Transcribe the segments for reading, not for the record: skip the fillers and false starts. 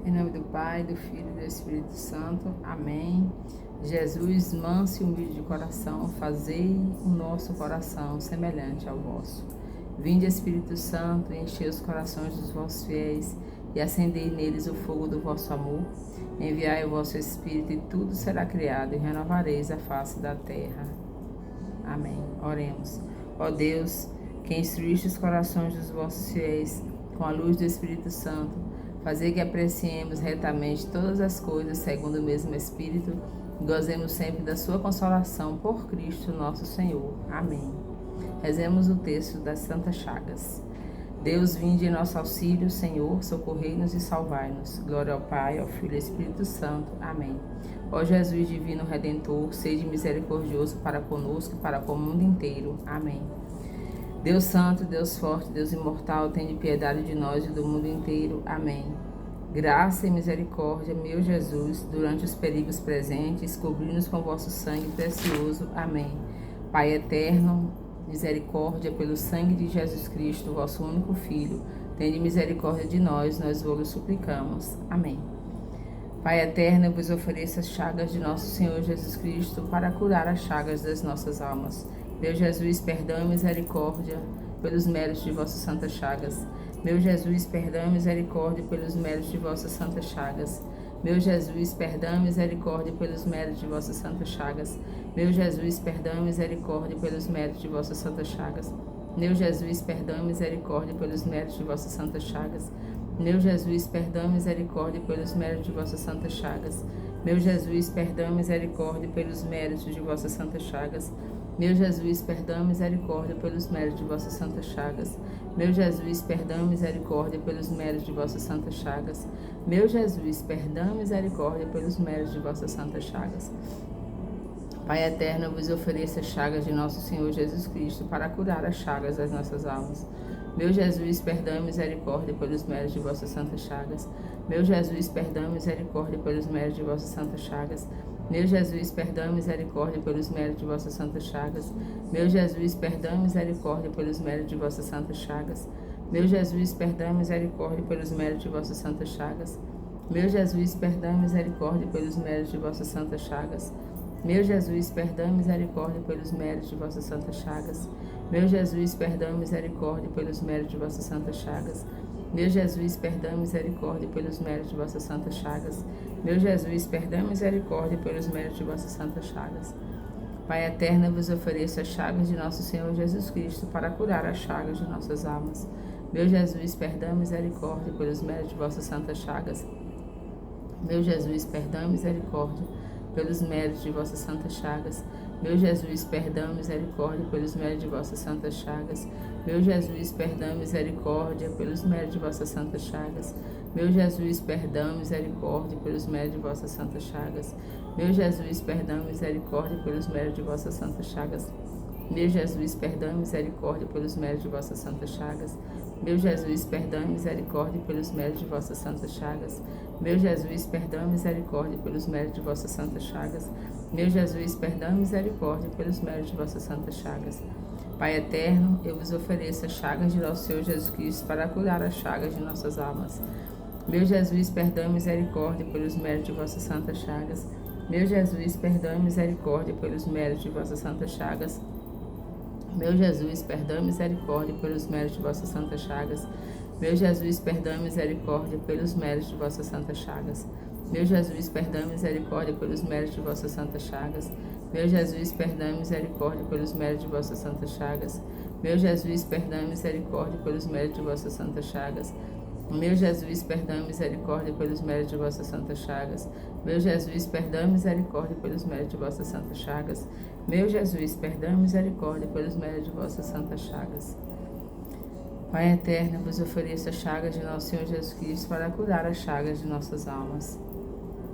Em nome do Pai, do Filho e do Espírito Santo. Amém. Jesus, manso e humilde de coração, fazei o nosso coração semelhante ao vosso. Vinde, Espírito Santo, e enchei os corações dos vossos fiéis e acendei neles o fogo do vosso amor. Enviai o vosso Espírito e tudo será criado e renovareis a face da terra. Amém. Oremos. Ó Deus, que instruíste os corações dos vossos fiéis com a luz do Espírito Santo, fazei que apreciemos retamente todas as coisas segundo o mesmo Espírito e gozemos sempre da sua consolação por Cristo nosso Senhor. Amém. Rezemos o texto das Santas Chagas. Deus, vinde em nosso auxílio, Senhor, socorrei-nos e salvai-nos. Glória ao Pai, ao Filho e ao Espírito Santo. Amém. Ó Jesus divino Redentor, sede misericordioso para conosco e para com o mundo inteiro. Amém. Deus Santo, Deus Forte, Deus Imortal, tende piedade de nós e do mundo inteiro. Amém. Graça e misericórdia, meu Jesus, durante os perigos presentes, cobri-nos com vosso sangue precioso. Amém. Pai eterno, misericórdia pelo sangue de Jesus Cristo, vosso único Filho, tende misericórdia de nós, nós vos suplicamos. Amém. Pai eterno, eu vos ofereço as chagas de nosso Senhor Jesus Cristo para curar as chagas das nossas almas. Meu Jesus, perdão e misericórdia pelos méritos de vossas santas chagas. Meu Jesus, perdão e misericórdia pelos méritos de vossas santas chagas. Meu Jesus, perdão e misericórdia pelos méritos de vossas santas chagas. Meu Jesus, perdão e misericórdia pelos méritos de vossas santas chagas. Meu Jesus, perdão e misericórdia pelos méritos de vossas santas chagas. Meu Jesus, perdão e misericórdia pelos méritos de vossas santas chagas. Meu Jesus, perdão e misericórdia pelos méritos de vossas santas chagas. Meu Jesus, perdão e misericórdia pelos méritos de vossas santas chagas. Meu Jesus, perdão e misericórdia pelos méritos de vossas santas chagas. Meu Jesus, perdão e misericórdia pelos méritos de vossas santas chagas. Pai eterno, eu vos ofereço as chagas de nosso Senhor Jesus Cristo para curar as chagas das nossas almas. Meu Jesus, perdão e misericórdia pelos méritos de vossas santas chagas. Meu Jesus, perdão e misericórdia pelos méritos de vossas santas chagas. Meu Jesus, perdão e misericórdia pelos méritos de vossas santas chagas. Meu Jesus, perdão e misericórdia pelos méritos de vossas santas chagas. Meu Jesus, perdão e misericórdia pelos méritos de vossas santas chagas. Meu Jesus, perdão e misericórdia pelos méritos de vossas santas chagas. Meu Jesus, perdão e misericórdia pelos méritos de vossas santas chagas. Meu Jesus, perdão e misericórdia pelos méritos de vossas santas chagas. Meu Jesus, perdão e misericórdia pelos méritos de vossas santas chagas. Meu Jesus, perdão e misericórdia pelos méritos de vossas santas chagas. Pai eterno, eu vos ofereço as chagas de nosso Senhor Jesus Cristo para curar as chagas de nossas almas. Meu Jesus, perdão e misericórdia pelos méritos de vossas santas chagas. Meu Jesus, perdão e misericórdia pelos méritos de vossas santas chagas. Meu Jesus, perdão e misericórdia pelos méritos de vossas santas chagas. Meu Jesus, perdão e misericórdia pelos méritos de vossas santas chagas. Meu Jesus, perdão e misericórdia pelos méritos de vossas santas chagas. Meu Jesus, perdão e misericórdia pelos méritos de vossas santas chagas. Meu Jesus, perdão e misericórdia pelos méritos de vossas santas chagas. Meu Jesus, perdão e misericórdia pelos méritos de vossas santas chagas. Meu Jesus, perdão e misericórdia pelos méritos de vossas santas chagas. Meu Jesus, perdão e misericórdia pelos méritos de vossas santas chagas. Pai eterno, eu vos ofereço as chagas de nosso Senhor Jesus Cristo para curar as chagas de nossas almas. Meu Jesus, perdão e misericórdia pelos méritos de vossas santas chagas. Meu Jesus, perdão e misericórdia pelos méritos de vossas santas chagas. Meu Jesus, perdão e misericórdia pelos méritos de vossas santas chagas. Meu Jesus, perdão e misericórdia pelos méritos de vossas santas chagas. Meu Jesus, perdão e misericórdia pelos méritos de vossas santas chagas. Meu Jesus, perdão e misericórdia pelos méritos de vossas santas chagas. Meu Jesus, perdão e misericórdia pelos méritos de vossas santas chagas. Meu Jesus, perdão e misericórdia pelos méritos de vossas santas chagas. Meu Jesus, perdão e misericórdia pelos méritos de vossas santas chagas. Meu Jesus, perdão e misericórdia pelos méritos de vossas santas chagas. Pai eterno, vos ofereço as chagas de nosso Senhor Jesus Cristo para curar as chagas de nossas almas.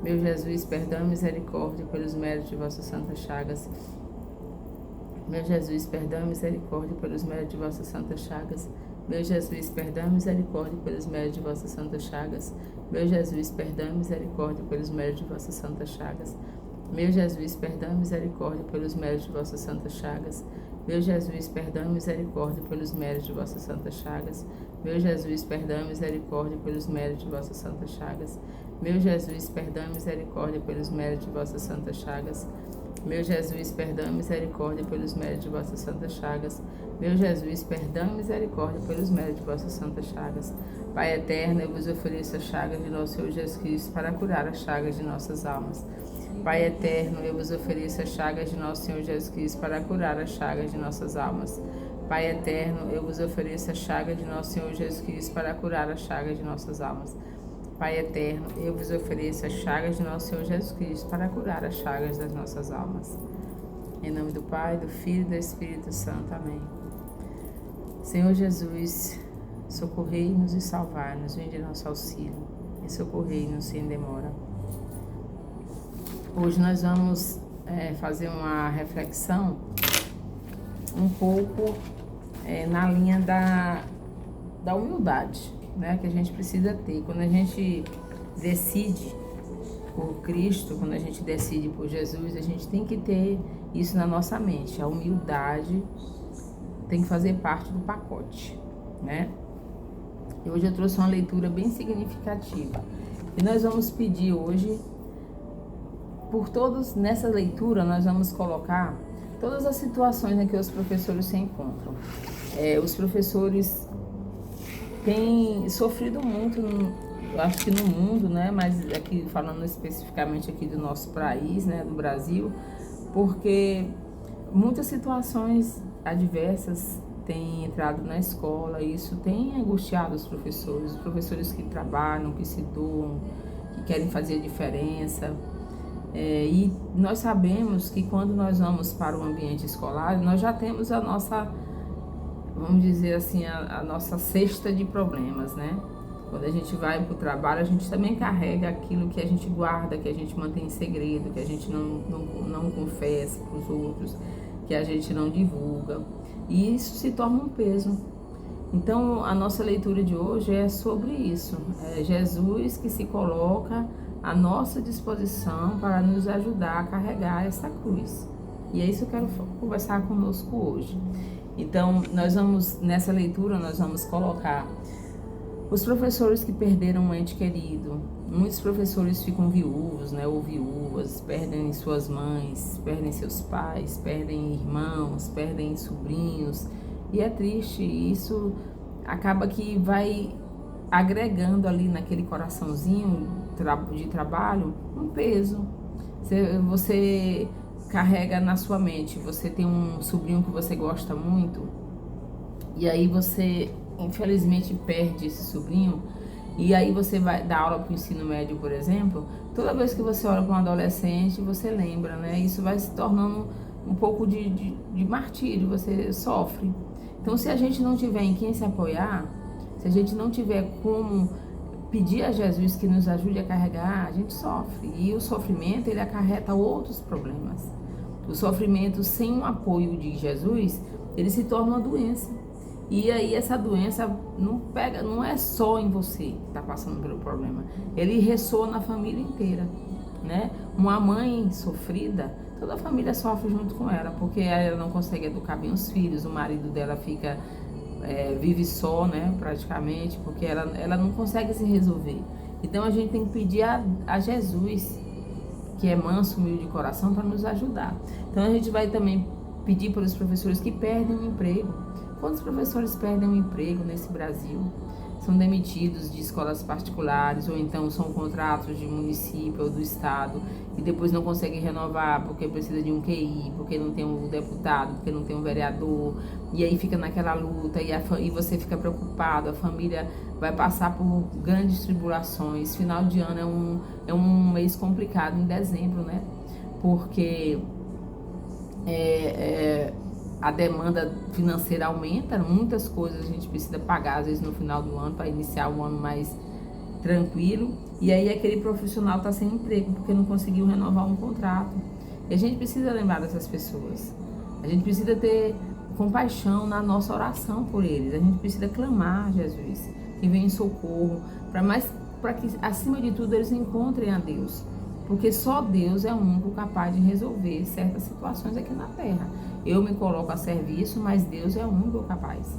Meu Jesus, perdão e misericórdia pelos méritos de vossas santas chagas. Meu Jesus, perdão e misericórdia pelos méritos de vossas santas chagas. Meu Jesus, perdão e misericórdia pelos méritos de vossas santas chagas. Meu Jesus, perdão e misericórdia pelos méritos de vossas santas chagas. Meu Jesus, perdão e misericórdia pelos méritos de vossas santas chagas. Meu Jesus, perdão e misericórdia pelos méritos de vossas santas chagas. Meu Jesus, perdão e misericórdia pelos méritos de vossas santas chagas. Meu Jesus, perdão e misericórdia pelos méritos de vossas santas chagas. Meu Jesus, perdão e misericórdia pelos méritos de vossas santas chagas. Meu Jesus, perdão e misericórdia pelos méritos de vossas santas chagas. Pai eterno, eu vos ofereço as chagas de nosso Senhor Jesus Cristo para curar as chagas de nossas almas. Pai eterno, eu vos ofereço as chagas de nosso Senhor Jesus Cristo para curar as chagas de nossas almas. Pai eterno, eu vos ofereço as chagas de nosso Senhor Jesus Cristo para curar as chagas de nossas almas. Pai eterno, eu vos ofereço as chagas de nosso Senhor Jesus Cristo para curar as chagas das nossas almas. Em nome do Pai, do Filho e do Espírito Santo. Amém. Senhor Jesus, socorrei-nos e salvai-nos, vinde nosso auxílio e socorrei-nos sem demora. Hoje nós vamos fazer uma reflexão um pouco na linha da humildade, né, que a gente precisa ter. Quando a gente decide por Cristo, quando a gente decide por Jesus, a gente tem que ter isso na nossa mente. A humildade tem que fazer parte do pacote, né? E hoje eu trouxe uma leitura bem significativa. E nós vamos pedir hoje, por todos, nessa leitura, nós vamos colocar todas as situações em que os professores se encontram. Os professores têm sofrido muito, acho que no mundo, né? Mas aqui falando especificamente aqui do nosso país, né? Do Brasil, porque muitas situações adversas têm entrado na escola e isso tem angustiado os professores que trabalham, que se doam, que querem fazer a diferença. E nós sabemos que quando nós vamos para o ambiente escolar, nós já temos a nossa, vamos dizer assim, a nossa cesta de problemas, né? Quando a gente vai para o trabalho, a gente também carrega aquilo que a gente guarda, que a gente mantém em segredo, que a gente não confessa para os outros, que a gente não divulga. E isso se torna um peso. Então, a nossa leitura de hoje é sobre isso. É Jesus que se coloca à nossa disposição para nos ajudar a carregar essa cruz. E é isso que eu quero conversar conosco hoje. Então, nessa leitura, nós vamos colocar os professores que perderam um ente querido. Muitos professores ficam viúvos, né, ou viúvas, perdem suas mães, perdem seus pais, perdem irmãos, perdem sobrinhos. E é triste, isso acaba que vai agregando ali naquele coraçãozinho de trabalho um peso. Você carrega na sua mente, você tem um sobrinho que você gosta muito, e aí você infelizmente perde esse sobrinho, e aí você vai dar aula para o ensino médio, por exemplo. Toda vez que você olha para um adolescente, você lembra, né? Isso vai se tornando um pouco de martírio, você sofre. Então, se a gente não tiver em quem se apoiar, se a gente não tiver como pedir a Jesus que nos ajude a carregar, a gente sofre. E o sofrimento, ele acarreta outros problemas. O sofrimento sem o apoio de Jesus, ele se torna uma doença. E aí essa doença não é só em você que está passando pelo problema. Ele ressoa na família inteira, né? Uma mãe sofrida, toda a família sofre junto com ela, porque ela não consegue educar bem os filhos, o marido dela vive só, né, praticamente, porque ela não consegue se resolver. Então a gente tem que pedir a Jesus, que é manso, humilde de coração, para nos ajudar. Então a gente vai também pedir para os professores que perdem o emprego. Quantos professores perdem o emprego nesse Brasil? São demitidos de escolas particulares, ou então são contratos de município ou do estado e depois não conseguem renovar porque precisa de um QI, porque não tem um deputado, porque não tem um vereador, e aí fica naquela luta e você fica preocupado, a família vai passar por grandes tribulações. Final de ano é um mês complicado, em dezembro, né? Porque a demanda financeira aumenta, muitas coisas a gente precisa pagar, às vezes no final do ano, para iniciar o ano mais tranquilo, e aí aquele profissional está sem emprego, porque não conseguiu renovar um contrato. E a gente precisa lembrar dessas pessoas, a gente precisa ter compaixão na nossa oração por eles, a gente precisa clamar a Jesus, que venha em socorro, para que acima de tudo eles encontrem a Deus, porque só Deus é o único capaz de resolver certas situações aqui na terra. Eu me coloco a serviço, mas Deus é o único capaz.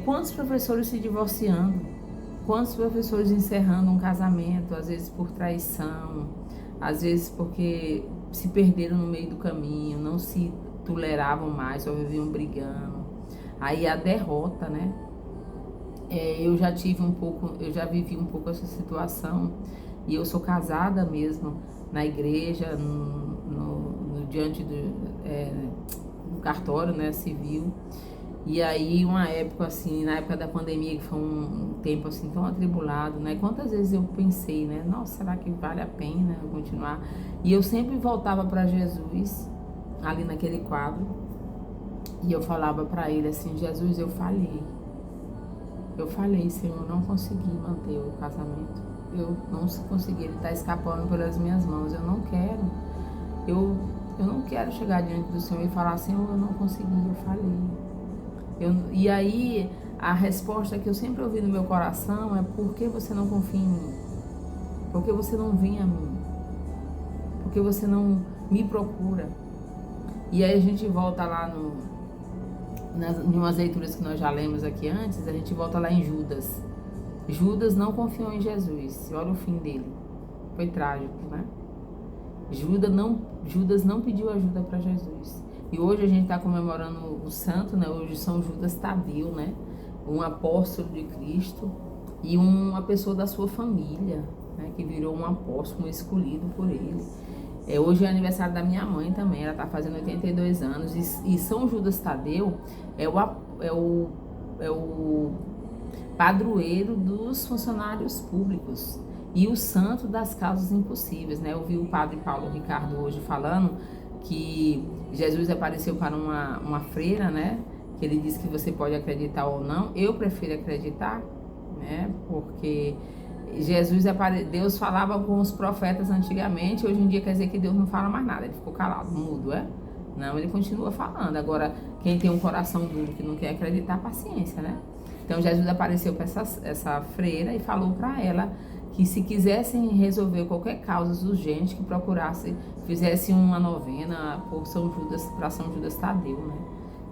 Quantos professores se divorciando? Quantos professores encerrando um casamento, às vezes por traição, às vezes porque se perderam no meio do caminho, não se toleravam mais, só viviam brigando. Aí a derrota, né? Eu já vivi um pouco essa situação, e eu sou casada mesmo na igreja, diante do cartório, né, civil. E aí uma época assim, na época da pandemia, que foi um tempo assim tão atribulado, né? Quantas vezes eu pensei, né? Nossa, será que vale a pena eu continuar? E eu sempre voltava para Jesus, ali naquele quadro, e eu falava para ele assim: Jesus, eu falei, Senhor, eu não consegui manter o casamento, eu não consegui, ele está escapando pelas minhas mãos, eu não quero, eu não quero chegar diante do Senhor e falar: Senhor, eu não consegui, eu falei. E aí a resposta que eu sempre ouvi no meu coração é: por que você não confia em mim? Por que você não vem a mim? Por que você não me procura? E aí a gente volta lá em umas leituras que nós já lemos aqui antes, a gente volta lá em Judas. Judas não confiou em Jesus. Olha o fim dele. Foi trágico, né? Judas não pediu ajuda para Jesus. E hoje a gente está comemorando o santo, né? Hoje São Judas Tadeu, né? Um apóstolo de Cristo e uma pessoa da sua família, né? Que virou um apóstolo, um escolhido por ele. Hoje é aniversário da minha mãe também, ela está fazendo 82 anos. E São Judas Tadeu é o padroeiro dos funcionários públicos e o santo das causas impossíveis, né? Eu vi o padre Paulo Ricardo hoje falando que Jesus apareceu para uma freira, né? Que ele disse que você pode acreditar ou não. Eu prefiro acreditar, né? Porque Deus falava com os profetas antigamente, hoje em dia quer dizer que Deus não fala mais nada, ele ficou calado, mudo, Não, ele continua falando. Agora, quem tem um coração duro que não quer acreditar, paciência, né? Então Jesus apareceu para essa freira e falou para ela que se quisessem resolver qualquer causa urgente, que procurasse, fizesse uma novena por São Judas, para São Judas Tadeu, né?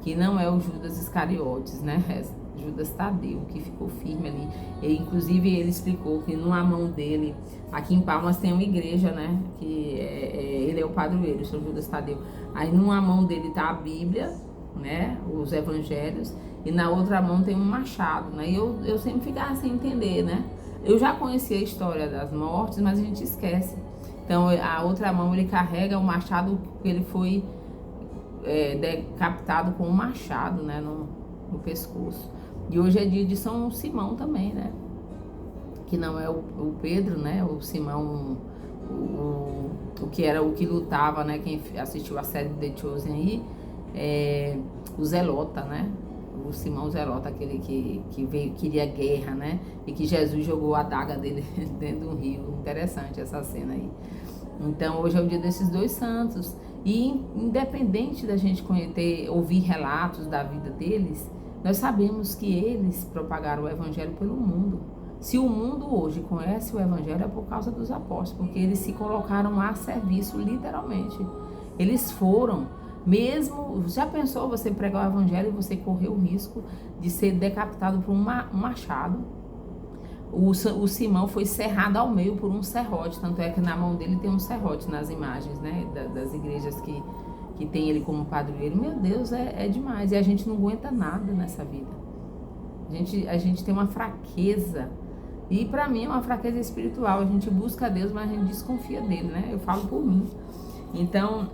Que não é o Judas Iscariotes, né? É Judas Tadeu, que ficou firme ali. Inclusive ele explicou que numa mão dele, aqui em Palmas tem uma igreja, né? Que ele é o padroeiro, São Judas Tadeu. Aí numa mão dele tá a Bíblia, né? Os evangelhos, e na outra mão tem um machado, né? E eu sempre ficava sem entender, né? Eu já conhecia a história das mortes, mas a gente esquece. Então a outra mão ele carrega o machado, que ele foi decapitado com um machado, né? No pescoço. E hoje é dia de São Simão também, né? Que não é o Pedro, né? O Simão, o que era o que lutava, né? Quem assistiu a série de The Chosen aí, o Zelota, né? O Simão Zelota, aquele que veio, queria guerra, né? E que Jesus jogou a adaga dele dentro do rio. Interessante essa cena aí. Então hoje é o dia desses dois santos. E independente da gente ouvir relatos da vida deles, nós sabemos que eles propagaram o evangelho pelo mundo. Se o mundo hoje conhece o evangelho, é por causa dos apóstolos, porque eles se colocaram a serviço, literalmente. Eles foram, mesmo, já pensou você pregar o evangelho e você correr o risco de ser decapitado por um machado? O Simão foi cerrado ao meio por um serrote, tanto é que na mão dele tem um serrote nas imagens, né, das igrejas que tem ele como padroeiro. Meu Deus, é demais. E a gente não aguenta nada nessa vida. A gente tem uma fraqueza. E para mim é uma fraqueza espiritual. A gente busca Deus, mas a gente desconfia dele, né? Eu falo por mim. Então,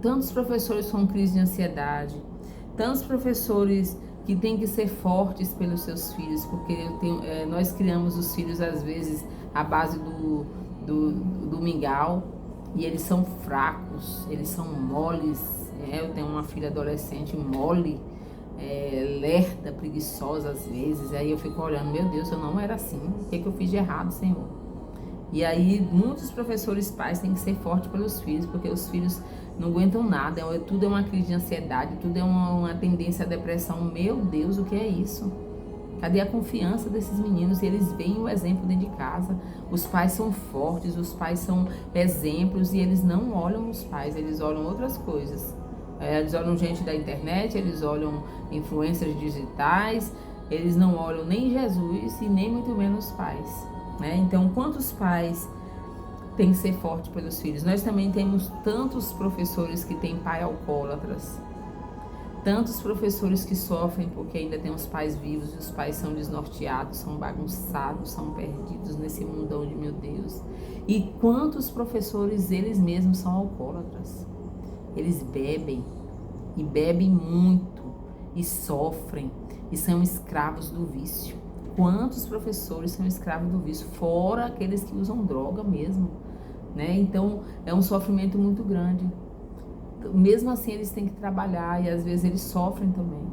tantos professores com crise de ansiedade, tantos professores que têm que ser fortes pelos seus filhos, porque nós criamos os filhos às vezes à base do mingau, e eles são fracos, eles são moles. Eu tenho uma filha adolescente mole, lerda, preguiçosa às vezes. Aí eu fico olhando: meu Deus, eu não era assim, o que eu fiz de errado, Senhor? E aí muitos professores, pais, têm que ser fortes pelos filhos, porque os filhos não aguentam nada, tudo é uma crise de ansiedade, tudo é uma tendência à depressão. Meu Deus, o que é isso? Cadê a confiança desses meninos? E eles veem o exemplo dentro de casa. Os pais são fortes, os pais são exemplos, e eles não olham os pais, eles olham outras coisas. Eles olham gente da internet, eles olham influencers digitais, eles não olham nem Jesus e nem muito menos pais, né? Então, quantos pais têm que ser fortes pelos filhos? Nós também temos tantos professores que têm pai alcoólatras, tantos professores que sofrem porque ainda tem os pais vivos e os pais são desnorteados, são bagunçados, são perdidos nesse mundão de meu Deus. E quantos professores eles mesmos são alcoólatras? Eles bebem, e bebem muito, e sofrem, e são escravos do vício. Quantos professores são escravos do vício? Fora aqueles que usam droga mesmo, né? Então, é um sofrimento muito grande. Mesmo assim, eles têm que trabalhar, e às vezes eles sofrem também.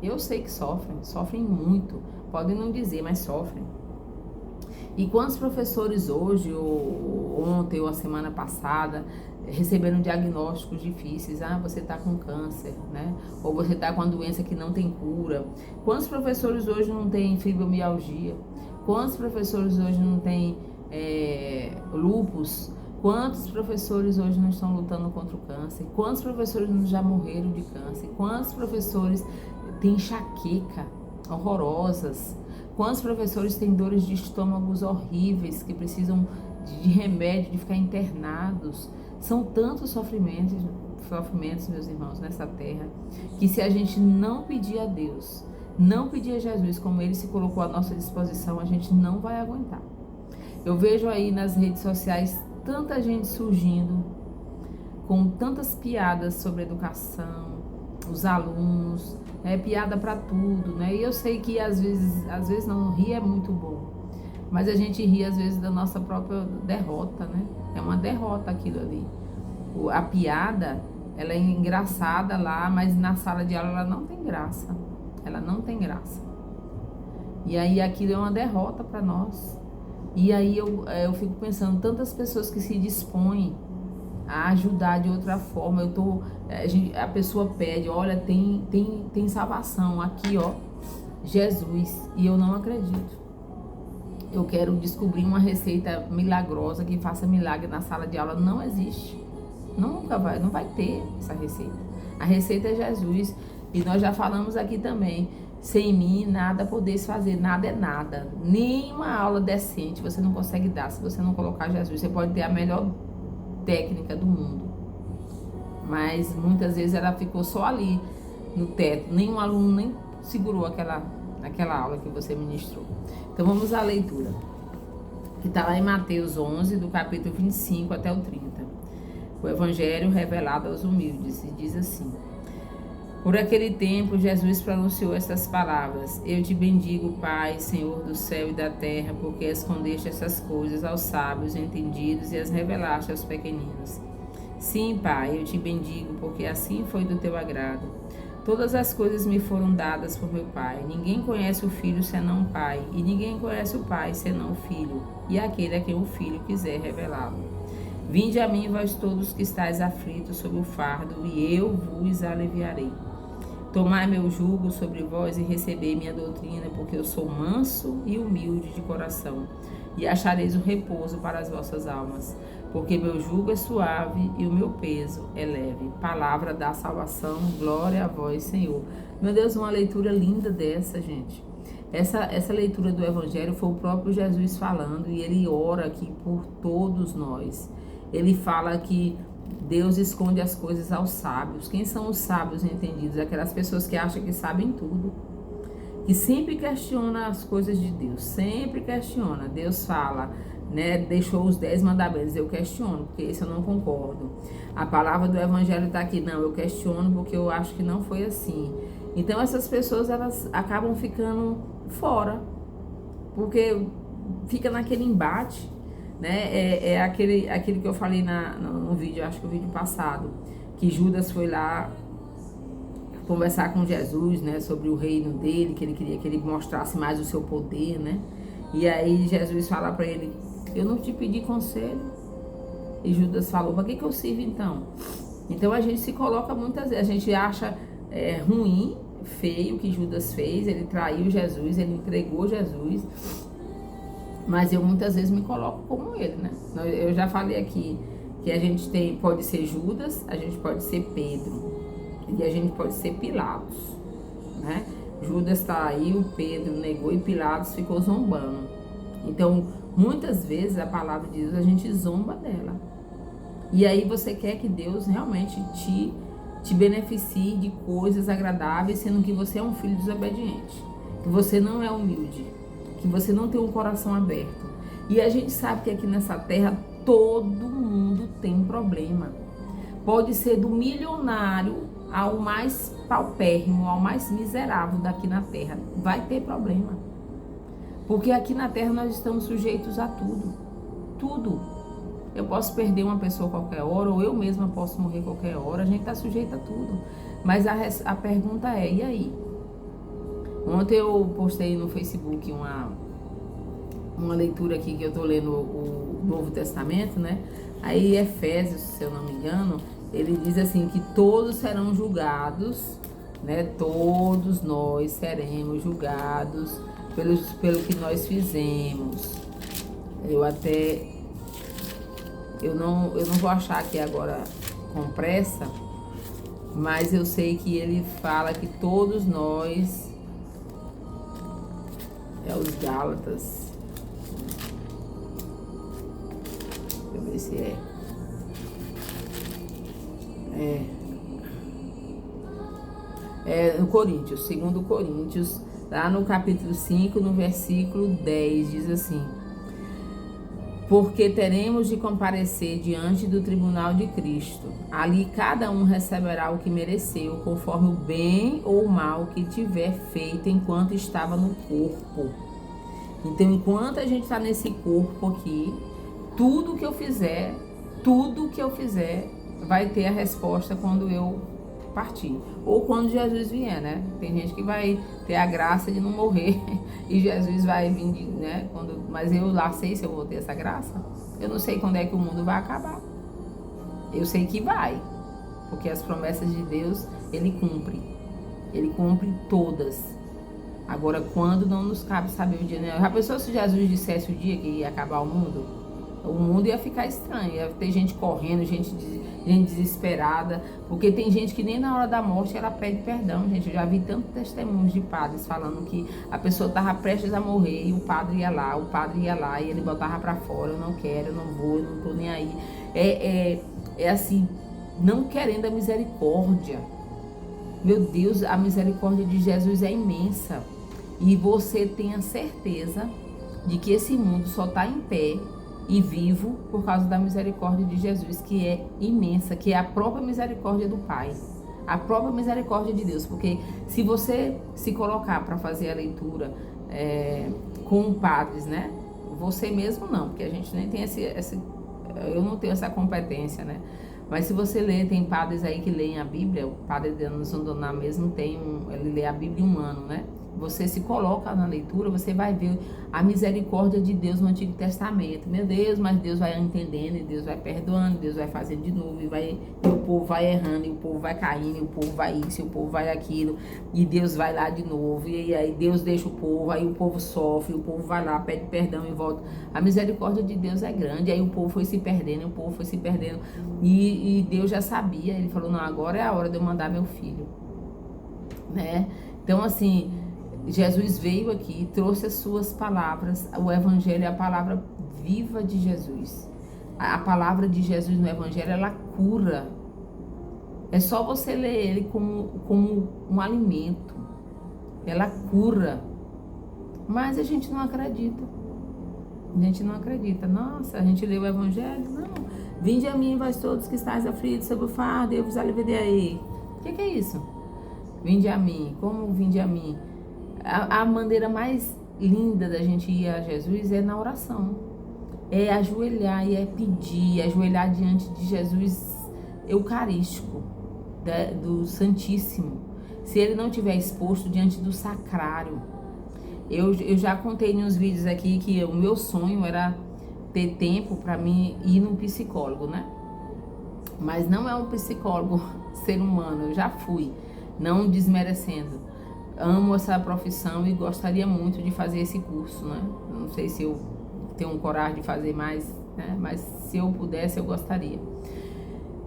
Eu sei que sofrem muito. Podem não dizer, mas sofrem. E quantos professores hoje, ou ontem, ou a semana passada, receberam diagnósticos difíceis? Ah, você está com câncer, né? Ou você está com uma doença que não tem cura. Quantos professores hoje não têm fibromialgia? Quantos professores hoje não têm lúpus? Quantos professores hoje não estão lutando contra o câncer? Quantos professores já morreram de câncer? Quantos professores têm enxaqueca horrorosas? Quantos professores têm dores de estômagos horríveis, que precisam de remédio, de ficar internados? São tantos sofrimentos, meus irmãos, nessa terra, que se a gente não pedir a Deus, não pedir a Jesus como Ele se colocou à nossa disposição, a gente não vai aguentar. Eu vejo aí nas redes sociais tanta gente surgindo com tantas piadas sobre educação, os alunos, piada para tudo, né? E eu sei que às vezes não, rir é muito bom, mas a gente ri às vezes da nossa própria derrota, né? É uma derrota aquilo ali. A piada, ela é engraçada lá, mas na sala de aula ela não tem graça. Ela não tem graça. E aí aquilo é uma derrota para nós. E aí eu fico pensando, tantas pessoas que se dispõem a ajudar de outra forma. A pessoa pede, olha, tem salvação aqui, ó, Jesus, e eu não acredito. Eu quero descobrir uma receita milagrosa que faça milagre na sala de aula. Não existe. Não vai ter essa receita. A receita é Jesus. E nós já falamos aqui também, sem mim nada podeis fazer, nada é nada. Nenhuma aula decente você não consegue dar se você não colocar Jesus. Você pode ter a melhor técnica do mundo, mas muitas vezes ela ficou só ali no teto, nenhum aluno nem segurou aquela aula que você ministrou. Então vamos à leitura, que está lá em Mateus 11, do capítulo 25 até o 30. O Evangelho revelado aos humildes, e diz assim: Por aquele tempo, Jesus pronunciou estas palavras: Eu te bendigo, Pai, Senhor do céu e da terra, porque escondeste essas coisas aos sábios e entendidos e as revelaste aos pequeninos. Sim, Pai, eu te bendigo, porque assim foi do teu agrado. Todas as coisas me foram dadas por meu Pai. Ninguém conhece o Filho senão o Pai, e ninguém conhece o Pai senão o Filho, e aquele a quem o Filho quiser revelá-lo. Vinde a mim, vós todos que estáis aflitos sob o fardo, e eu vos aliviarei. Tomai meu jugo sobre vós e recebei minha doutrina, porque eu sou manso e humilde de coração, e achareis o repouso para as vossas almas, porque meu jugo é suave e o meu peso é leve. Palavra da salvação, glória a vós, Senhor. Meu Deus, uma leitura linda dessa, gente. Essa leitura do Evangelho foi o próprio Jesus falando, e ele ora aqui por todos nós. Ele fala que Deus esconde as coisas aos sábios. Quem são os sábios entendidos? Aquelas pessoas que acham que sabem tudo, que sempre questionam as coisas de Deus, sempre questiona. Deus fala, né, deixou os 10 mandamentos, eu questiono, porque esse eu não concordo. A palavra do Evangelho está aqui, não, eu questiono porque eu acho que não foi assim. Então essas pessoas, elas acabam ficando fora, porque fica naquele embate, né? Aquele que eu falei no vídeo, acho que o vídeo passado, que Judas foi lá conversar com Jesus, né, sobre o reino dele, que ele queria que ele mostrasse mais o seu poder, né? E aí Jesus fala para ele: eu não te pedi conselho. E Judas falou: para que eu sirvo então? Então a gente se coloca muitas vezes, a gente acha ruim, feio o que Judas fez, ele traiu Jesus, ele entregou Jesus. Mas eu muitas vezes me coloco como ele, né? Eu já falei aqui que a gente pode ser Judas, a gente pode ser Pedro. E a gente pode ser Pilatos, né? Judas está aí, o Pedro negou e Pilatos ficou zombando. Então, muitas vezes a palavra de Deus a gente zomba dela. E aí você quer que Deus realmente te beneficie de coisas agradáveis, sendo que você é um filho desobediente, que você não é humilde, que você não tem um coração aberto. E a gente sabe que aqui nessa terra todo mundo tem problema. Pode ser do milionário ao mais paupérrimo, ao mais miserável daqui na terra. Vai ter problema. Porque aqui na terra nós estamos sujeitos a tudo. Tudo. Eu posso perder uma pessoa a qualquer hora, ou eu mesma posso morrer a qualquer hora. A gente está sujeito a tudo. Mas a pergunta é, e aí? Ontem eu postei no Facebook uma leitura aqui que eu estou lendo o Novo Testamento, né? Aí Efésios, se eu não me engano, ele diz assim que todos serão julgados, né? Todos nós seremos julgados pelo que nós fizemos. Eu não vou achar aqui agora com pressa, mas eu sei que ele fala que todos nós, os Gálatas, deixa eu ver se no Coríntios, 2 Coríntios, lá no capítulo 5, no versículo 10, diz assim: porque teremos de comparecer diante do tribunal de Cristo. Ali cada um receberá o que mereceu, conforme o bem ou o mal que tiver feito enquanto estava no corpo. Então, enquanto a gente está nesse corpo aqui, tudo que eu fizer, vai ter a resposta quando eu partir. Ou quando Jesus vier, né? Tem gente que vai ter a graça de não morrer e Jesus vai vir, né? Mas eu lá sei se eu vou ter essa graça. Eu não sei quando é que o mundo vai acabar. Eu sei que vai, porque as promessas de Deus, Ele cumpre. Ele cumpre todas. Agora, quando não nos cabe saber o dia, né? Já pensou se Jesus dissesse o dia que ia acabar o mundo? O mundo ia ficar estranho, ia ter gente correndo, gente desesperada, porque tem gente que nem na hora da morte ela pede perdão, gente. Eu já vi tantos testemunhos de padres falando que a pessoa estava prestes a morrer e o padre ia lá e ele botava para fora: eu não quero, eu não vou, eu não tô nem aí. É assim, não querendo a misericórdia. Meu Deus, a misericórdia de Jesus é imensa. E você tenha certeza de que esse mundo só está em pé e vivo por causa da misericórdia de Jesus, que é imensa, que é a própria misericórdia do Pai, a própria misericórdia de Deus. Porque se você se colocar para fazer a leitura com padres, né? Você mesmo não, porque a gente nem tem eu não tenho essa competência, né? Mas se você ler, tem padres aí que leem a Bíblia, o padre de Sandoná mesmo ele lê a Bíblia em um ano, né? Você se coloca na leitura, você vai ver a misericórdia de Deus no Antigo Testamento. Meu Deus, mas Deus vai entendendo, e Deus vai perdoando, Deus vai fazendo de novo, e o povo vai errando, e o povo vai caindo, e o povo vai isso, e o povo vai aquilo, e Deus vai lá de novo, e aí Deus deixa o povo, aí o povo sofre, o povo vai lá, pede perdão e volta. A misericórdia de Deus é grande, aí o povo foi se perdendo, e Deus já sabia, ele falou: não, agora é a hora de eu mandar meu filho, né? Então, assim, Jesus veio aqui, trouxe as suas palavras. O Evangelho é a palavra viva de Jesus. A palavra de Jesus no Evangelho, ela cura. É só você ler ele como um alimento. Ela cura. Mas a gente não acredita. A gente não acredita. Nossa, a gente lê o Evangelho? Não. Vinde a mim, vós todos que estáis aflitos sob o fardo, eu vos aliviarei. O que é isso? Vinde a mim. Como vinde a mim? A maneira mais linda da gente ir a Jesus é na oração. É ajoelhar e é pedir, ajoelhar diante de Jesus eucarístico, do Santíssimo. Se ele não estiver exposto diante do sacrário. Eu já contei nos vídeos aqui que o meu sonho era ter tempo para mim ir num psicólogo, né? Mas não é um psicólogo ser humano, eu já fui, não desmerecendo. Amo essa profissão e gostaria muito de fazer esse curso, né? Não sei se eu tenho coragem de fazer mais, né? Mas se eu pudesse, eu gostaria.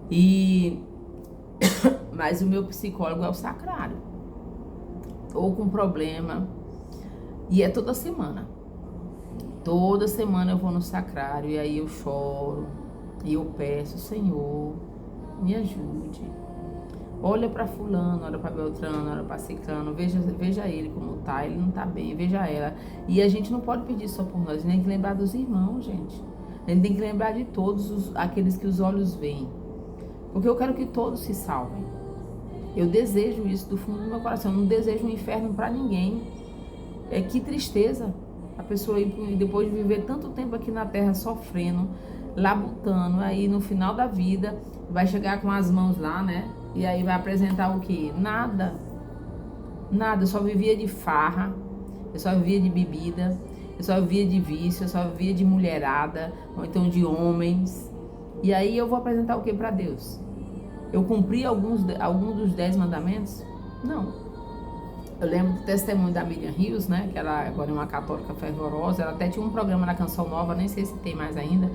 E Mas o meu psicólogo é o sacrário. Ou com problema. E é toda semana. Toda semana eu vou no sacrário e aí eu choro. E eu peço, Senhor, me ajude. Olha para fulano, olha para Beltrano, olha para Ciclano, veja ele como tá, ele não tá bem, veja ela. E a gente não pode pedir só por nós, a gente tem que lembrar dos irmãos, gente. A gente tem que lembrar de todos aqueles que os olhos veem. Porque eu quero que todos se salvem. Eu desejo isso do fundo do meu coração, eu não desejo um inferno para ninguém. Que tristeza a pessoa ir, depois de viver tanto tempo aqui na terra sofrendo, labutando, aí no final da vida vai chegar com as mãos lá, né? E aí vai apresentar o quê? Nada. Nada. Eu só vivia de farra, eu só vivia de bebida, eu só vivia de vício, eu só vivia de mulherada, ou então de homens. E aí eu vou apresentar o quê para Deus? Eu cumpri alguns dos 10 mandamentos? Não. Eu lembro do testemunho da Miriam Rios, né? Que ela agora é uma católica fervorosa. Ela até tinha um programa na Canção Nova, nem sei se tem mais ainda.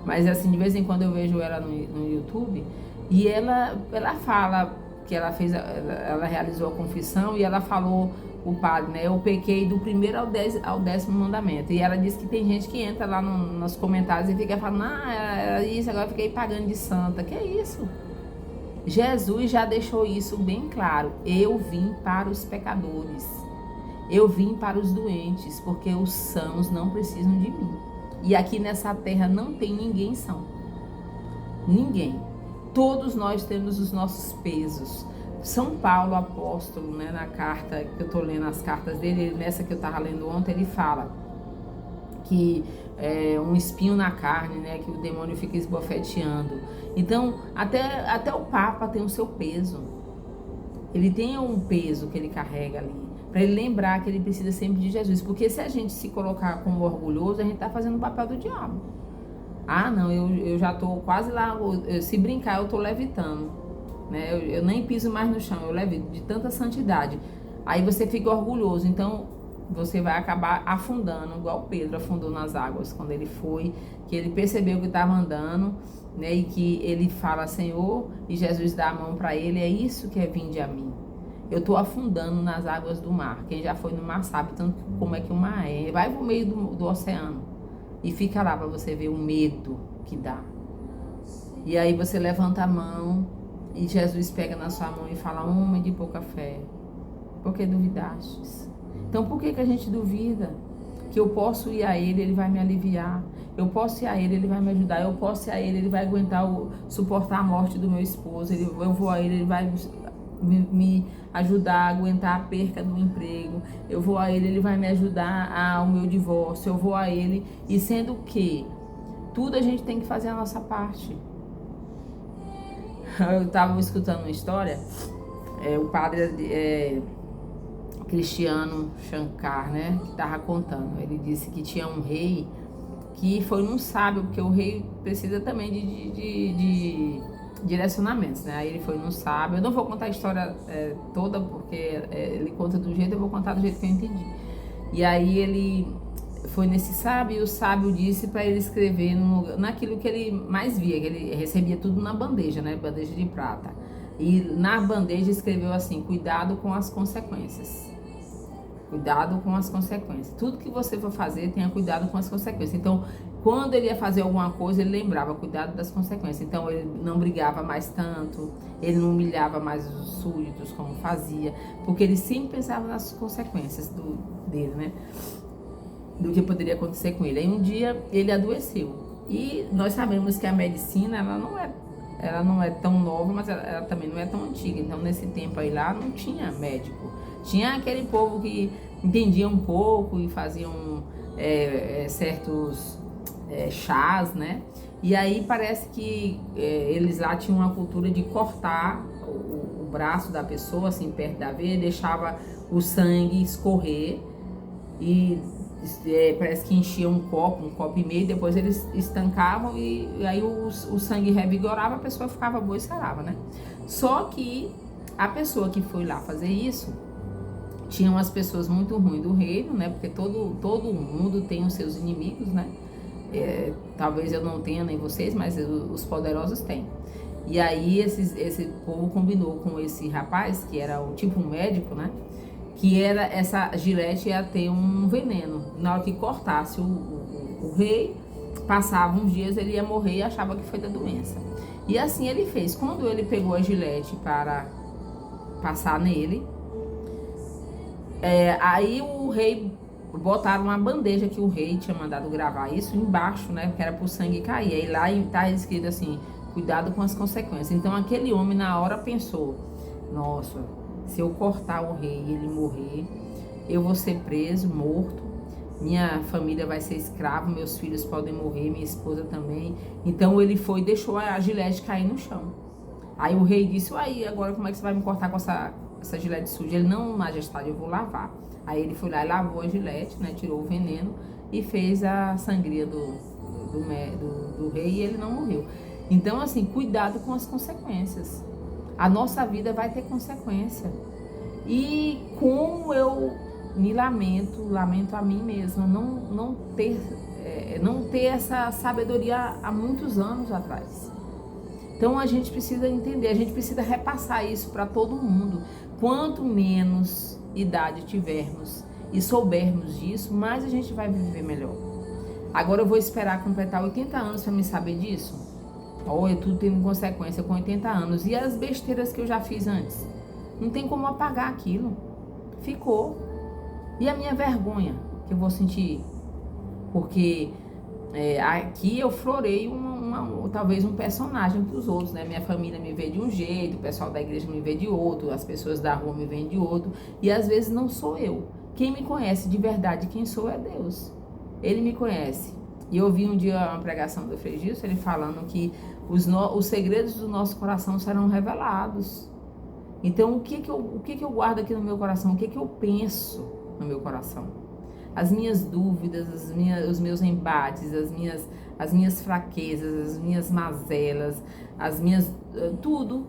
Mas assim, de vez em quando eu vejo ela no YouTube. E ela fala que ela realizou a confissão e ela falou o padre, né? Eu pequei do primeiro ao 10º mandamento. E ela disse que tem gente que entra lá nos comentários e fica falando, era isso, agora eu fiquei pagando de santa. Que é isso? Jesus já deixou isso bem claro. Eu vim para os pecadores. Eu vim para os doentes, porque os sãos não precisam de mim. E aqui nessa terra não tem ninguém são. Ninguém. Todos nós temos os nossos pesos. São Paulo, apóstolo, né, na carta que eu estou lendo, as cartas dele, nessa que eu estava lendo ontem, ele fala que é um espinho na carne, né, que o demônio fica esbofeteando. Então, até o Papa tem o seu peso. Ele tem um peso que ele carrega ali, para ele lembrar que ele precisa sempre de Jesus. Porque se a gente se colocar como orgulhoso, a gente está fazendo o papel do diabo. Ah, não, eu já tô quase lá, se brincar eu tô levitando, né? Eu nem piso mais no chão, eu levito de tanta santidade. Aí você fica orgulhoso, então você vai acabar afundando, igual Pedro afundou nas águas, quando ele foi, que ele percebeu que estava andando, né? E que ele fala, Senhor, e Jesus dá a mão para ele, é isso que é vinde a mim. Eu tô afundando nas águas do mar, quem já foi no mar sabe tanto como é que o mar é, vai pro meio do oceano. E fica lá para você ver o medo que dá. E aí você levanta a mão e Jesus pega na sua mão e fala, homem de pouca fé, por que duvidastes? Então por que a gente duvida? Que eu posso ir a ele, ele vai me aliviar. Eu posso ir a ele, ele vai me ajudar. Eu posso ir a ele, ele vai aguentar, suportar a morte do meu esposo. Eu vou a ele, ele vai me ajudar a aguentar a perca do emprego. Eu vou a ele, ele vai me ajudar ao meu divórcio. Eu vou a ele, e sendo que tudo a gente tem que fazer a nossa parte. Eu estava escutando uma história, o padre Cristiano Shankar, né, que estava contando. Ele disse que tinha um rei que foi num sábio, porque o rei precisa também de direcionamentos, né? Aí ele foi no sábio. Eu não vou contar a história toda, porque ele conta do jeito, eu vou contar do jeito que eu entendi. E aí ele foi nesse sábio, e o sábio disse para ele escrever naquilo que ele mais via, que ele recebia tudo na bandeja, né? Bandeja de prata. E na bandeja escreveu assim, cuidado com as consequências. Cuidado com as consequências. Tudo que você for fazer, tenha cuidado com as consequências. Então, quando ele ia fazer alguma coisa, ele lembrava, cuidado das consequências. Então, ele não brigava mais tanto, ele não humilhava mais os súditos como fazia, porque ele sempre pensava nas consequências dele, né? Do que poderia acontecer com ele. Aí um dia, ele adoeceu. E nós sabemos que a medicina, ela não é tão nova, mas ela também não é tão antiga. Então, nesse tempo aí lá, não tinha médico. Tinha aquele povo que entendia um pouco e faziam certos chás, né? E aí parece que eles lá tinham uma cultura de cortar o braço da pessoa, assim, perto da veia, deixava o sangue escorrer e parece que enchia um copo e meio, depois eles estancavam e aí o sangue revigorava, a pessoa ficava boa e sarava, né? Só que a pessoa que foi lá fazer isso, tinham as pessoas muito ruins do reino, né? Porque todo mundo tem os seus inimigos, né? Talvez eu não tenha nem vocês, mas os poderosos têm. E aí esse povo combinou com esse rapaz, que era o tipo um médico, né? Que era essa gilete ia ter um veneno. Na hora que cortasse o rei, passava uns dias, ele ia morrer e achava que foi da doença. E assim ele fez. Quando ele pegou a gilete para passar nele, aí o rei botaram uma bandeja que o rei tinha mandado gravar isso embaixo, né? Que era pro sangue cair. Aí lá tá escrito assim: cuidado com as consequências. Então aquele homem na hora pensou: nossa, se eu cortar o rei e ele morrer, eu vou ser preso, morto, minha família vai ser escrava, meus filhos podem morrer, minha esposa também. Então ele foi e deixou a gilete cair no chão. Aí o rei disse: aí, agora como é que você vai me cortar com essa gilete suja? Ele: não, majestade, eu vou lavar. Aí ele foi lá e lavou a gilete, né, tirou o veneno e fez a sangria do rei e ele não morreu. Então, assim, cuidado com as consequências. A nossa vida vai ter consequência. E como eu me lamento a mim mesma, não ter essa sabedoria há muitos anos atrás. Então a gente precisa entender, a gente precisa repassar isso para todo mundo. Quanto menos idade tivermos e soubermos disso, mais a gente vai viver melhor. Agora eu vou esperar completar 80 anos para me saber disso? Olha, tudo tem consequência com 80 anos. E as besteiras que eu já fiz antes? Não tem como apagar aquilo. Ficou. E a minha vergonha que eu vou sentir? Porque aqui eu florei talvez um personagem para os outros, né? Minha família me vê de um jeito, o pessoal da igreja me vê de outro, as pessoas da rua me veem de outro. E às vezes não sou eu. Quem me conhece de verdade, quem sou é Deus. Ele me conhece. E eu ouvi um dia uma pregação do Frei Gilson, ele falando que os segredos do nosso coração serão revelados. Então, o que eu guardo aqui no meu coração? O que eu penso no meu coração? As minhas dúvidas, os meus embates, as minhas fraquezas, as minhas mazelas, tudo,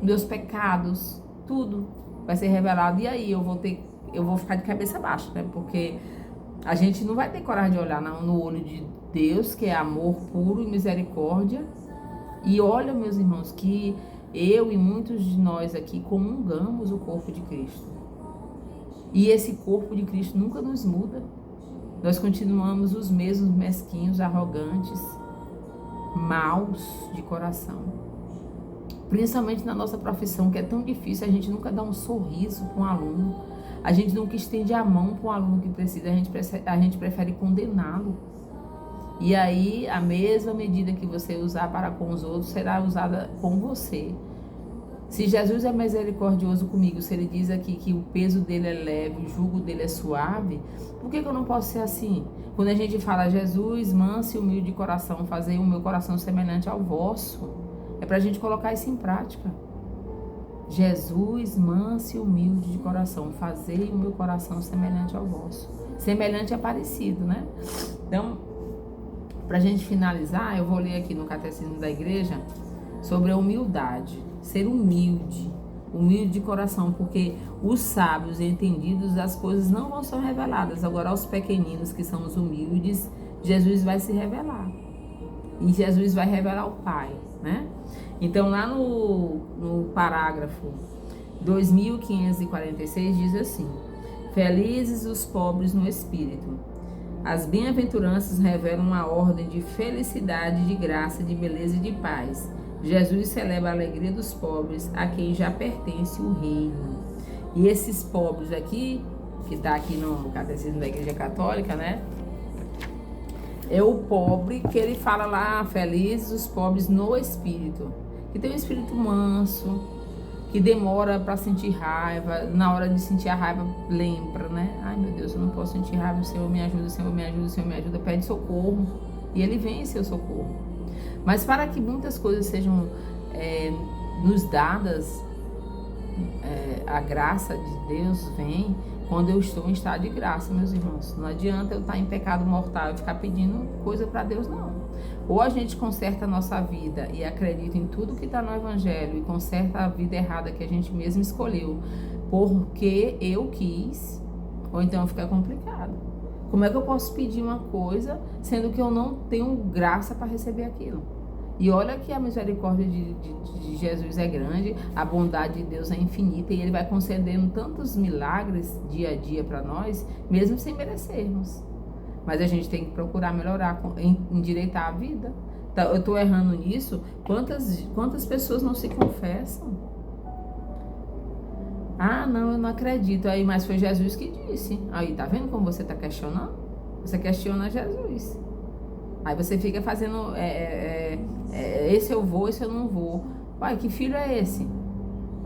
meus pecados, tudo vai ser revelado. E aí eu vou ficar de cabeça baixa, né? Porque a gente não vai ter coragem de olhar no olho de Deus, que é amor puro e misericórdia. E olha, meus irmãos, que eu e muitos de nós aqui comungamos o corpo de Cristo. E esse corpo de Cristo nunca nos muda. Nós continuamos os mesmos mesquinhos, arrogantes, maus de coração. Principalmente na nossa profissão, que é tão difícil, a gente nunca dá um sorriso para um aluno. A gente nunca estende a mão para um aluno que precisa, a gente prefere condená-lo. E aí, a mesma medida que você usar para com os outros, será usada com você. Se Jesus é misericordioso comigo, se ele diz aqui que o peso dele é leve, o jugo dele é suave, por que eu não posso ser assim? Quando a gente fala: Jesus, manso e humilde de coração, fazei o meu coração semelhante ao vosso, é para a gente colocar isso em prática. Jesus, manso e humilde de coração, fazei o meu coração semelhante ao vosso. Semelhante é parecido, né? Então, para a gente finalizar, eu vou ler aqui no Catecismo da Igreja sobre a humildade. Ser humilde de coração, porque os sábios e entendidos, as coisas não vão ser reveladas. Agora, aos pequeninos, que são os humildes, Jesus vai se revelar. E Jesus vai revelar o Pai, né? Então, lá no parágrafo 2546, diz assim: felizes os pobres no espírito. As bem-aventuranças revelam uma ordem de felicidade, de graça, de beleza e de paz. Jesus celebra a alegria dos pobres, a quem já pertence o reino. E esses pobres aqui, que está aqui no Catecismo da Igreja Católica, né? É o pobre que ele fala lá: felizes os pobres no espírito. Que tem um espírito manso, que demora para sentir raiva. Na hora de sentir a raiva, lembra, né? Ai, meu Deus, eu não posso sentir raiva, o Senhor me ajuda, o Senhor me ajuda, o Senhor me ajuda. Pede socorro e ele vem em seu socorro. Mas para que muitas coisas sejam nos dadas, a graça de Deus vem quando eu estou em estado de graça, meus irmãos. Não adianta eu estar em pecado mortal e ficar pedindo coisa para Deus, não. Ou a gente conserta a nossa vida e acredita em tudo que está no Evangelho e conserta a vida errada que a gente mesmo escolheu porque eu quis, ou então fica complicado. Como é que eu posso pedir uma coisa sendo que eu não tenho graça para receber aquilo? E olha que a misericórdia de Jesus é grande, a bondade de Deus é infinita, e Ele vai concedendo tantos milagres dia a dia para nós, mesmo sem merecermos. Mas a gente tem que procurar melhorar, endireitar a vida. Eu estou errando nisso. Quantas pessoas não se confessam? Ah, não, eu não acredito. Aí, mas foi Jesus que disse. Aí, tá vendo como você está questionando? Você questiona Jesus. Aí você fica fazendo, esse eu vou, esse eu não vou. Pai, que filho é esse?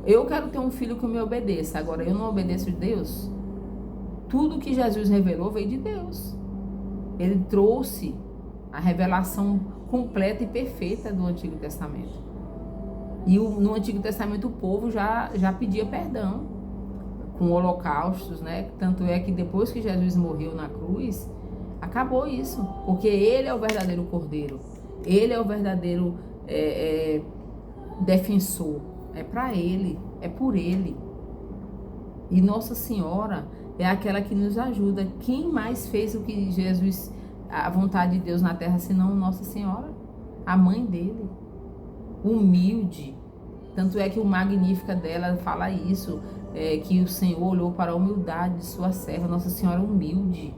Eu quero ter um filho que me obedeça. Agora, eu não obedeço a Deus? Tudo que Jesus revelou veio de Deus. Ele trouxe a revelação completa e perfeita do Antigo Testamento. E no Antigo Testamento o povo já pedia perdão com holocaustos, né? Tanto é que depois que Jesus morreu na cruz, acabou isso, porque Ele é o verdadeiro Cordeiro, Ele é o verdadeiro defensor, é para Ele, é por Ele. E Nossa Senhora é aquela que nos ajuda. Quem mais fez o que Jesus, a vontade de Deus na terra, senão Nossa Senhora, a mãe dele, humilde. Tanto é que o Magnífica dela fala isso, que o Senhor olhou para a humildade de sua serva, Nossa Senhora humilde.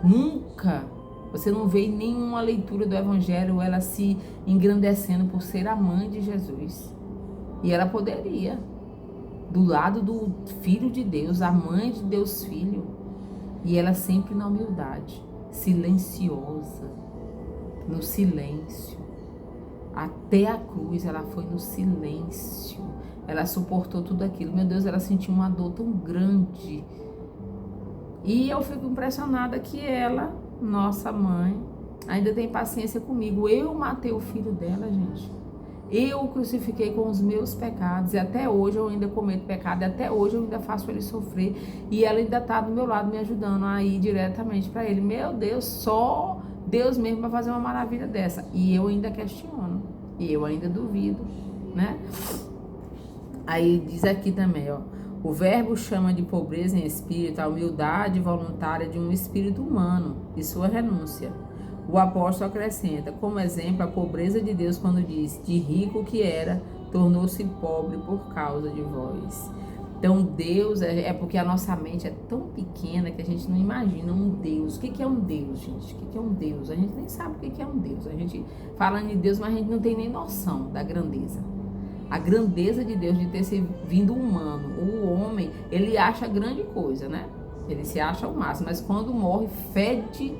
Nunca, você não vê em nenhuma leitura do Evangelho ela se engrandecendo por ser a mãe de Jesus. E ela poderia, do lado do Filho de Deus, a mãe de Deus Filho. E ela sempre na humildade, silenciosa, no silêncio. Até a cruz ela foi no silêncio. Ela suportou tudo aquilo. Meu Deus, ela sentiu uma dor tão grande. E eu fico impressionada que ela, nossa mãe, ainda tem paciência comigo. Eu matei o filho dela, gente. Eu o crucifiquei com os meus pecados. E até hoje eu ainda cometo pecado. E até hoje eu ainda faço ele sofrer. E ela ainda está do meu lado me ajudando a ir diretamente para ele. Meu Deus, só Deus mesmo vai fazer uma maravilha dessa. E eu ainda questiono. E eu ainda duvido, né? Aí diz aqui também, ó. O verbo chama de pobreza em espírito a humildade voluntária de um espírito humano e sua renúncia. O apóstolo acrescenta, como exemplo, a pobreza de Deus quando diz, de rico que era, tornou-se pobre por causa de vós. Então Deus, porque a nossa mente é tão pequena que a gente não imagina um Deus. O que é um Deus, gente? O que é um Deus? A gente nem sabe o que é um Deus. A gente fala em Deus, mas a gente não tem nem noção da grandeza. A grandeza de Deus de ter se vindo humano. O homem, ele acha grande coisa, né? Ele se acha o máximo, mas quando morre, fede.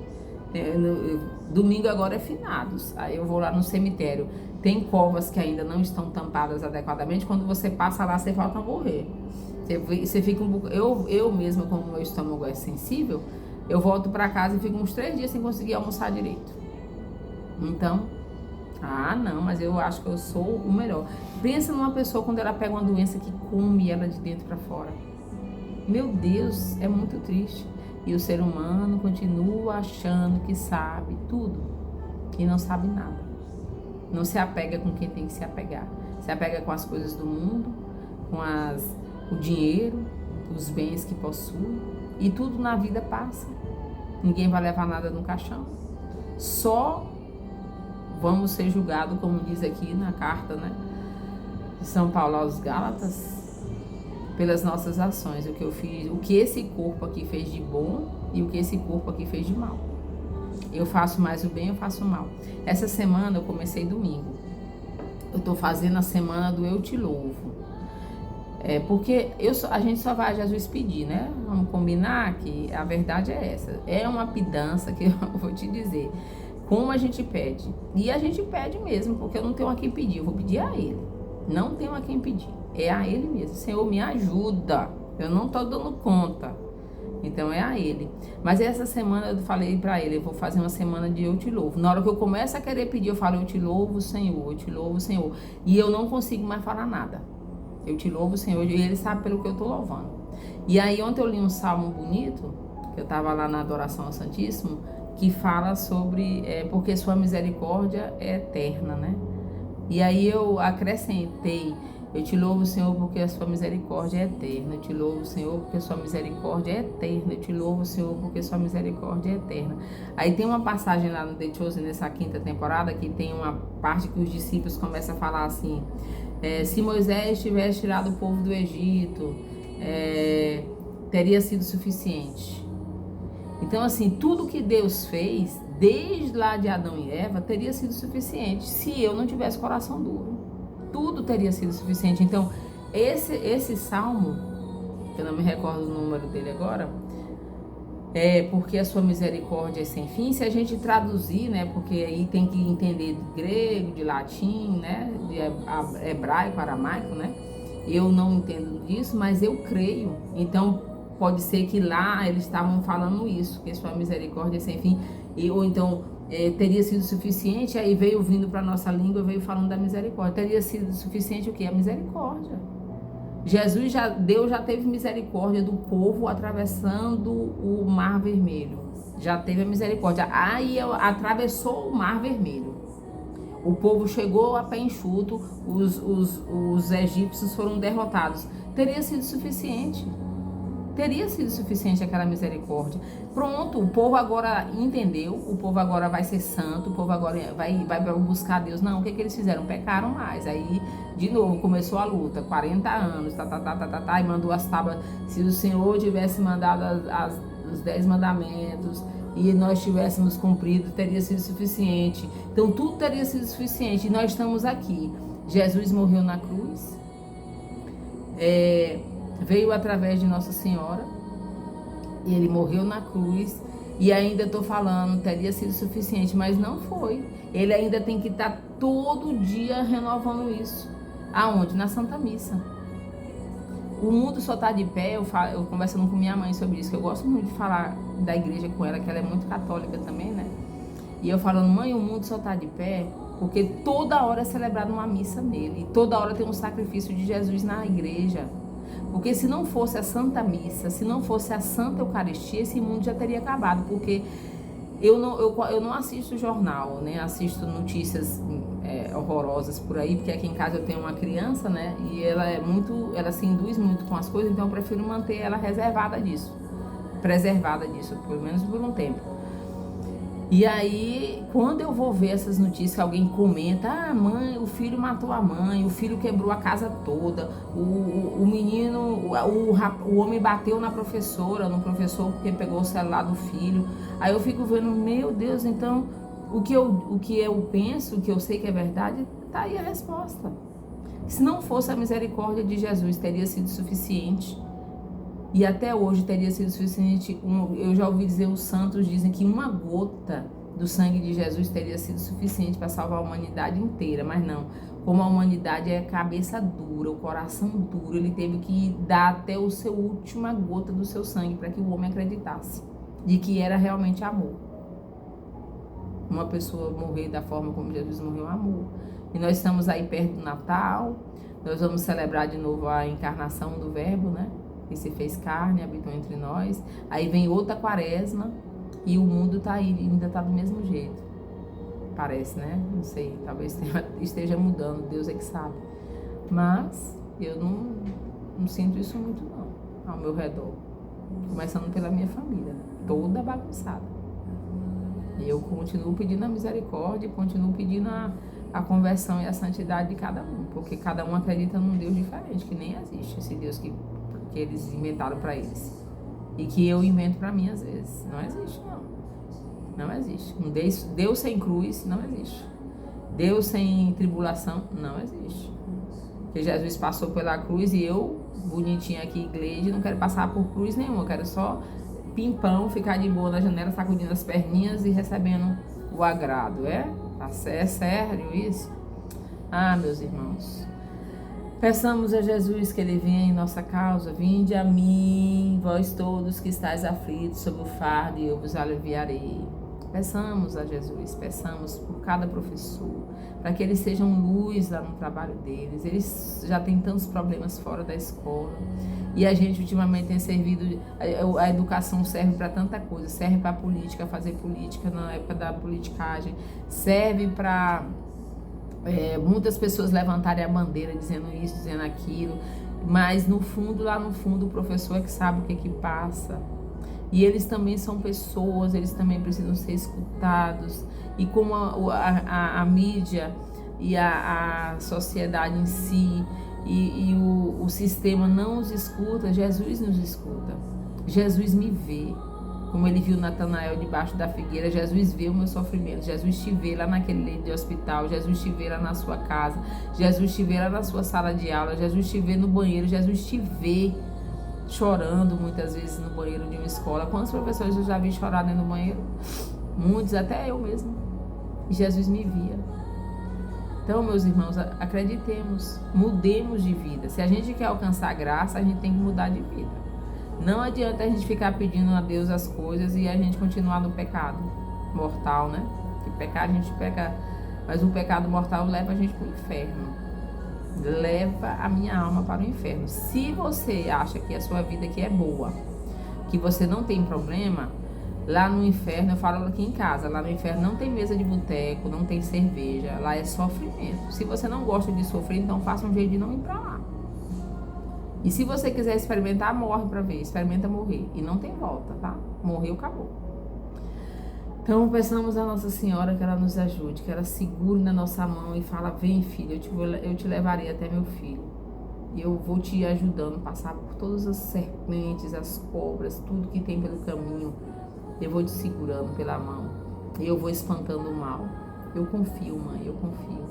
Domingo agora é finados. Aí eu vou lá no cemitério. Tem covas que ainda não estão tampadas adequadamente. Quando você passa lá, você volta a morrer. Você fica um pouco. Eu mesma, como meu estômago é sensível, eu volto para casa e fico uns 3 dias sem conseguir almoçar direito. Então, não, mas eu acho que eu sou o melhor. Pensa numa pessoa quando ela pega uma doença que come ela de dentro para fora. Meu Deus, é muito triste. E o ser humano continua achando que sabe tudo e não sabe nada. Não se apega com quem tem que se apegar. Se apega com as coisas do mundo, com o dinheiro, os bens que possui. E tudo na vida passa. Ninguém vai levar nada no caixão. Só vamos ser julgados, como diz aqui na carta, né, de São Paulo aos Gálatas, pelas nossas ações, o que eu fiz, o que esse corpo aqui fez de bom e o que esse corpo aqui fez de mal. Eu faço mais o bem, eu faço o mal. Essa semana eu comecei domingo. Eu tô fazendo a semana do Eu Te Louvo. Porque a gente só vai a Jesus pedir, né? Vamos combinar que a verdade é essa. É uma pidança que eu vou te dizer. Como a gente pede. E a gente pede mesmo, porque eu não tenho a quem pedir. Eu vou pedir a Ele. Não tenho a quem pedir. É a Ele mesmo. Senhor, me ajuda. Eu não tô dando conta. Então é a Ele. Mas essa semana eu falei pra Ele, eu vou fazer uma semana de Eu Te Louvo. Na hora que eu começo a querer pedir, eu falo, eu te louvo, Senhor, eu te louvo, Senhor. E eu não consigo mais falar nada. Eu te louvo, Senhor. E Ele sabe pelo que eu tô louvando. E aí ontem eu li um salmo bonito, que eu tava lá na adoração ao Santíssimo, que fala sobre, porque sua misericórdia é eterna, né? E aí eu acrescentei, Eu te louvo, Senhor, porque a sua misericórdia é eterna. Eu te louvo, Senhor, porque a sua misericórdia é eterna. Eu te louvo, Senhor, porque a sua misericórdia é eterna. Aí tem uma passagem lá no The Chosen, nessa 5ª temporada, que tem uma parte que os discípulos começam a falar assim, se Moisés tivesse tirado o povo do Egito, teria sido suficiente. Então, assim, tudo que Deus fez, desde lá de Adão e Eva, teria sido suficiente se eu não tivesse coração duro. Tudo teria sido suficiente. Então, esse salmo, eu não me recordo o número dele agora, porque a sua misericórdia é sem fim. Se a gente traduzir, né, porque aí tem que entender de grego, de latim, né, de hebraico, aramaico, né, eu não entendo disso, mas eu creio. Então, pode ser que lá eles estavam falando isso, que a sua misericórdia é sem fim, ou então teria sido suficiente. Aí veio vindo para nossa língua, veio falando da misericórdia. Teria sido suficiente o quê? A misericórdia. Deus já teve misericórdia do povo atravessando o Mar Vermelho. Já teve a misericórdia. Aí atravessou o Mar Vermelho. O povo chegou a pé enxuto, os egípcios foram derrotados. Teria sido suficiente. Teria sido suficiente aquela misericórdia. Pronto, o povo agora entendeu, o povo agora vai ser santo, o povo agora vai buscar Deus. Não, o que eles fizeram? Pecaram mais. Aí, de novo, começou a luta, 40 anos, e mandou as tábuas. Se o Senhor tivesse mandado os 10 mandamentos e nós tivéssemos cumprido, teria sido suficiente. Então, tudo teria sido suficiente. E nós estamos aqui. Jesus morreu na cruz. Veio através de Nossa Senhora, e ele morreu na cruz, e ainda estou falando, teria sido suficiente, mas não foi. Ele ainda tem que estar todo dia renovando isso. Aonde? Na Santa Missa. O mundo só está de pé. Eu conversando com minha mãe sobre isso, que eu gosto muito de falar da igreja com ela, que ela é muito católica também, né? E eu falando, mãe, o mundo só está de pé porque toda hora é celebrada uma missa nele, e toda hora tem um sacrifício de Jesus na igreja. Porque se não fosse a Santa Missa, se não fosse a Santa Eucaristia, esse mundo já teria acabado. Porque eu não assisto jornal, né? Assisto notícias horrorosas por aí, porque aqui em casa eu tenho uma criança, né? E ela se induz muito com as coisas, então eu prefiro manter ela preservada disso, pelo menos por um tempo. E aí, quando eu vou ver essas notícias, alguém comenta, mãe, o filho matou a mãe, o filho quebrou a casa toda, o menino, o homem bateu no professor porque pegou o celular do filho. Aí eu fico vendo, meu Deus, então, o que eu penso, o que eu sei que é verdade, tá aí a resposta. Se não fosse a misericórdia de Jesus, teria sido suficiente. E até hoje teria sido suficiente. Eu já ouvi dizer, os santos dizem que uma gota do sangue de Jesus teria sido suficiente para salvar a humanidade inteira, mas não. Como a humanidade é cabeça dura, o coração duro, ele teve que dar até a sua última gota do seu sangue para que o homem acreditasse de que era realmente amor. Uma pessoa morrer da forma como Jesus morreu, amor. E nós estamos aí perto do Natal, nós vamos celebrar de novo a encarnação do Verbo, né? Que se fez carne, habitou entre nós. Aí vem outra quaresma e o mundo tá aí, ainda tá do mesmo jeito. Parece, né? Não sei, talvez esteja mudando, Deus é que sabe. Mas eu não sinto isso muito não, ao meu redor. Começando pela minha família, toda bagunçada. E eu continuo pedindo a misericórdia, continuo pedindo a conversão e a santidade de cada um. Porque cada um acredita num Deus diferente, que nem existe esse Deus que eles inventaram para eles e que eu invento para mim às vezes. Não existe, não existe. Um Deus sem cruz não existe. Deus sem tribulação não existe. Porque Jesus passou pela cruz e eu, bonitinha aqui, igreja, não quero passar por cruz nenhuma. Eu quero só pimpão, ficar de boa na janela, sacudindo as perninhas e recebendo o agrado. É sério isso? Ah, meus irmãos, peçamos a Jesus que Ele venha em nossa causa. Vinde a mim, vós todos que estáis aflitos sob o fardo, e eu vos aliviarei. Peçamos a Jesus, peçamos por cada professor, para que eles sejam luz lá no trabalho deles. Eles já têm tantos problemas fora da escola. E a gente ultimamente tem servido, a educação serve para tanta coisa, serve para política, fazer política na época da politicagem, serve para muitas pessoas levantarem a bandeira dizendo isso, dizendo aquilo, mas no fundo, lá no fundo, o professor é que sabe o que é que passa. E eles também são pessoas, eles também precisam ser escutados. E como a mídia e a sociedade em si e o sistema não os escuta, Jesus nos escuta. Jesus me vê. Como ele viu Natanael debaixo da figueira, Jesus vê o meu sofrimento, Jesus te vê lá naquele leito de hospital, Jesus te vê lá na sua casa, Jesus te vê lá na sua sala de aula, Jesus te vê no banheiro, Jesus te vê chorando muitas vezes no banheiro de uma escola. Quantos professores eu já vi chorar dentro do banheiro? Muitos, até eu mesmo. E Jesus me via. Então, meus irmãos, acreditemos, mudemos de vida. Se a gente quer alcançar graça, a gente tem que mudar de vida. Não adianta a gente ficar pedindo a Deus as coisas e a gente continuar no pecado mortal, né? Porque pecar a gente peca, mas o pecado mortal leva a gente para o inferno. Leva a minha alma para o inferno. Se você acha que a sua vida aqui é boa, que você não tem problema, lá no inferno, eu falo aqui em casa, lá no inferno não tem mesa de boteco, não tem cerveja, lá é sofrimento. Se você não gosta de sofrer, então faça um jeito de não ir para lá. E se você quiser experimentar, morre para ver, experimenta morrer. E não tem volta, tá? Morreu, acabou. Então, peçamos a Nossa Senhora que ela nos ajude, que ela segure na nossa mão e fala, vem filho, eu te levarei até meu filho. E eu vou te ajudando a passar por todas as serpentes, as cobras, tudo que tem pelo caminho. Eu vou te segurando pela mão. E eu vou espantando o mal. Eu confio, mãe, eu confio.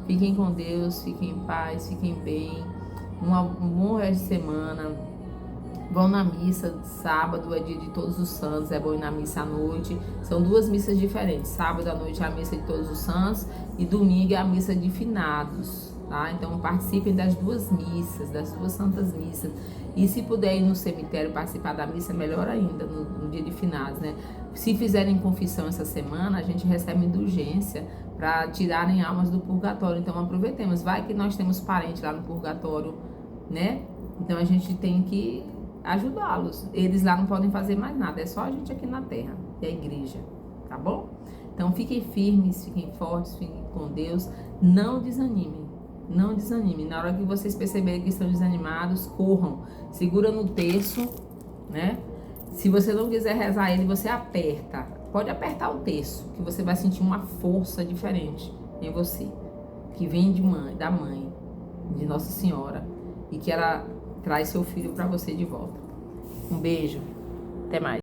Fiquem com Deus, fiquem em paz, fiquem bem. Um bom resto de semana. Vão na missa, sábado é dia de Todos os Santos, é bom ir na missa à noite. São duas missas diferentes. Sábado à noite é a missa de Todos os Santos e domingo é a missa de Finados, tá? Então participem das duas missas, das duas santas missas. E se puder ir no cemitério participar da missa, melhor ainda, no dia de Finados, né? Se fizerem confissão essa semana, a gente recebe indulgência para tirarem almas do purgatório. Então aproveitemos, vai que nós temos parente lá no purgatório, né? Então a gente tem que ajudá-los. Eles lá não podem fazer mais nada, é só a gente aqui na terra, e a igreja, tá bom? Então fiquem firmes, fiquem fortes, fiquem com Deus, não desanimem, não desanimem. Na hora que vocês perceberem que estão desanimados, corram, segura no terço, né? Se você não quiser rezar ele, você aperta, pode apertar o terço, que você vai sentir uma força diferente em você, que vem da mãe, de Nossa Senhora, e que ela traz seu filho para você de volta. Um beijo, até mais.